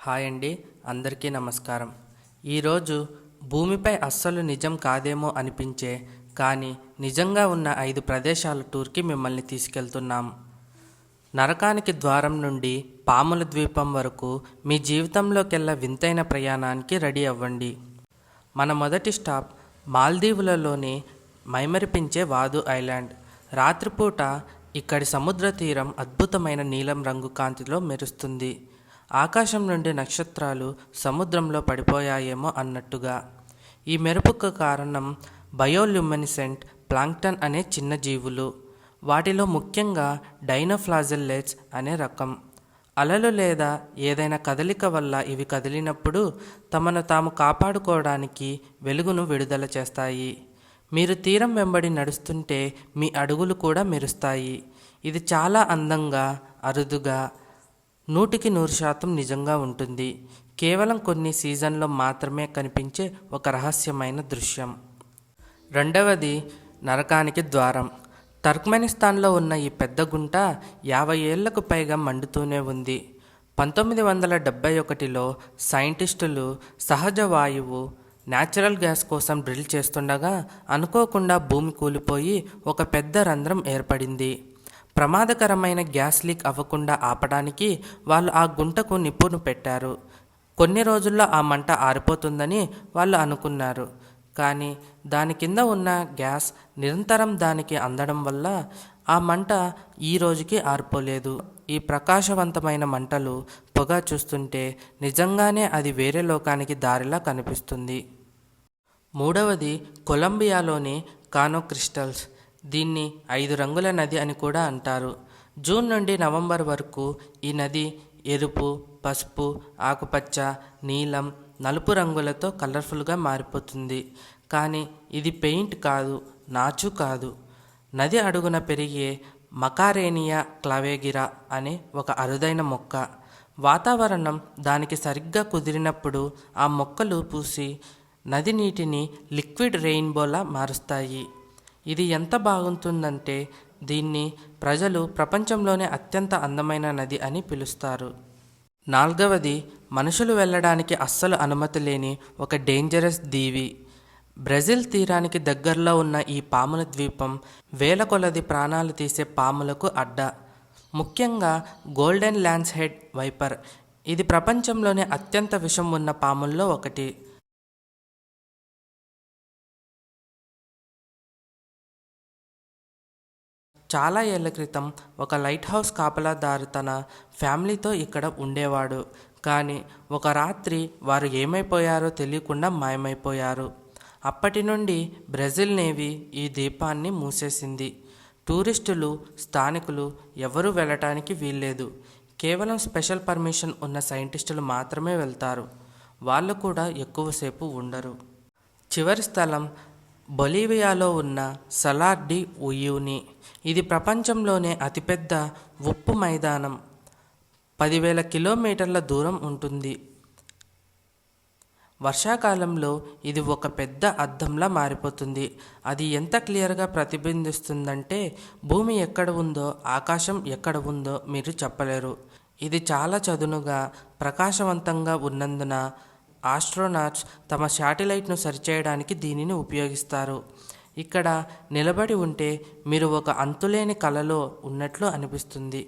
Hi అండి, అందరికీ నమస్కారం. ఈరోజు భూమిపై అస్సలు నిజం కాదేమో అనిపించే కానీ నిజంగా ఉన్న 5 ప్రదేశాల టూర్కి మిమ్మల్ని తీసుకెళ్తున్నాం. నరకానికి ద్వారం నుండి పాముల ద్వీపం వరకు మీ జీవితంలోకెల్లా వింతైన ప్రయాణానికి రెడీ అవ్వండి. మన మొదటి స్టాప్ మాల్దీవులలోని మైమరిపించే వాదు ఐలాండ్. రాత్రిపూట ఇక్కడి సముద్ర తీరం అద్భుతమైన నీలం రంగు కాంతిలో మెరుస్తుంది. ఆకాశం నుండి నక్షత్రాలు సముద్రంలో పడిపోయాయేమో అన్నట్టుగా. ఈ మెరుపుకు కారణం బయోల్యూమినిసెంట్ ప్లాంక్టన్ అనే చిన్న జీవులు. వాటిలో ముఖ్యంగా డైనోఫ్లాజెల్లెట్స్ అనే రకం. అలలు లేదా ఏదైనా కదలిక వల్ల ఇవి కదిలినప్పుడు తమను తాము కాపాడుకోవడానికి వెలుగును విడుదల చేస్తాయి. మీరు తీరం వెంబడి నడుస్తుంటే మీ అడుగులు కూడా మెరుస్తాయి. ఇది చాలా అందంగా, అరుదుగా, 100% నిజంగా ఉంటుంది. కేవలం కొన్ని సీజన్లో మాత్రమే కనిపించే ఒక రహస్యమైన దృశ్యం. రెండవది నరకానికి ద్వారం. టర్క్మెనిస్తాన్లో ఉన్న ఈ పెద్ద గుంట 50 ఏళ్లకు పైగా మండుతూనే ఉంది. 1971లో సైంటిస్టులు సహజ వాయువు న్యాచురల్ గ్యాస్ కోసం డ్రిల్ చేస్తుండగా అనుకోకుండా భూమి కూలిపోయి ఒక పెద్ద రంధ్రం ఏర్పడింది. ప్రమాదకరమైన గ్యాస్ లీక్ అవ్వకుండా ఆపడానికి వాళ్ళు ఆ గుంటకు నిప్పును పెట్టారు. కొన్ని రోజుల్లో ఆ మంట ఆరిపోతుందని వాళ్ళు అనుకున్నారు. కానీ దాని కింద ఉన్న గ్యాస్ నిరంతరం దానికి అందడం వల్ల ఆ మంట ఈ రోజుకి ఆరిపోలేదు. ఈ ప్రకాశవంతమైన మంటలు, పొగ చూస్తుంటే నిజంగానే అది వేరే లోకానికి దారిలా కనిపిస్తుంది. మూడవది కొలంబియాలోని కానో క్రిస్టల్స్. దీన్ని 5 రంగుల నది అని కూడా అంటారు. జూన్ నుండి నవంబర్ వరకు ఈ నది ఎరుపు, పసుపు, ఆకుపచ్చ, నీలం, నలుపు రంగులతో కలర్ఫుల్గా మారిపోతుంది. కానీ ఇది పెయింట్ కాదు, నాచు కాదు. నది అడుగున పెరిగే మకారేనియా క్లావేగిరా అనే ఒక అరుదైన మొక్క. వాతావరణం దానికి సరిగ్గా కుదిరినప్పుడు ఆ మొక్కలు పూసి నది నీటిని లిక్విడ్ రెయిన్బోలా మారుస్తాయి. ఇది ఎంత బాగుంటుందంటే దీన్ని ప్రజలు ప్రపంచంలోనే అత్యంత అందమైన నది అని పిలుస్తారు. నాలుగవది మనుషులు వెళ్ళడానికి అస్సలు అనుమతి లేని ఒక డేంజరస్ దీవి. బ్రెజిల్ తీరానికి దగ్గరలో ఉన్న ఈ పాముల ద్వీపం వేల కొలది ప్రాణాలు తీసే పాములకు అడ్డ. ముఖ్యంగా గోల్డెన్ ల్యాన్స్ హెడ్ వైపర్. ఇది ప్రపంచంలోనే అత్యంత విషం ఉన్న పాముల్లో ఒకటి. చాలా ఏళ్ల క్రితం ఒక లైట్ హౌస్ కాపలాదారు తన ఫ్యామిలీతో ఇక్కడ ఉండేవాడు. కానీ ఒక రాత్రి వారు ఏమైపోయారో తెలియకుండా మాయమైపోయారు. అప్పటి నుండి బ్రెజిల్ నేవీ ఈ ద్వీపాన్ని మూసేసింది. టూరిస్టులు, స్థానికులు ఎవరూ వెళ్ళటానికి వీల్లేదు. కేవలం స్పెషల్ పర్మిషన్ ఉన్న సైంటిస్టులు మాత్రమే వెళ్తారు. వాళ్ళు కూడా ఎక్కువసేపు ఉండరు. చివరి స్థలం బొలీవియాలో ఉన్న సలార్ డి ఉయూని. ఇది ప్రపంచంలోనే అతిపెద్ద ఉప్పు మైదానం. 10,000 కిలోమీటర్ల దూరం ఉంటుంది. వర్షాకాలంలో ఇది ఒక పెద్ద అద్దంలా మారిపోతుంది. అది ఎంత క్లియర్గా ప్రతిబింబిస్తుందంటే భూమి ఎక్కడ ఉందో, ఆకాశం ఎక్కడ ఉందో మీరు చెప్పలేరు. ఇది చాలా చదునుగా, ప్రకాశవంతంగా ఉన్నందున ఆస్ట్రోనాట్స్ తమ శాటిలైట్ను సరిచేయడానికి దీనిని ఉపయోగిస్తారు. ఇక్కడ నిలబడి ఉంటే మీరు ఒక అంతులేని కలలో ఉన్నట్లు అనిపిస్తుంది.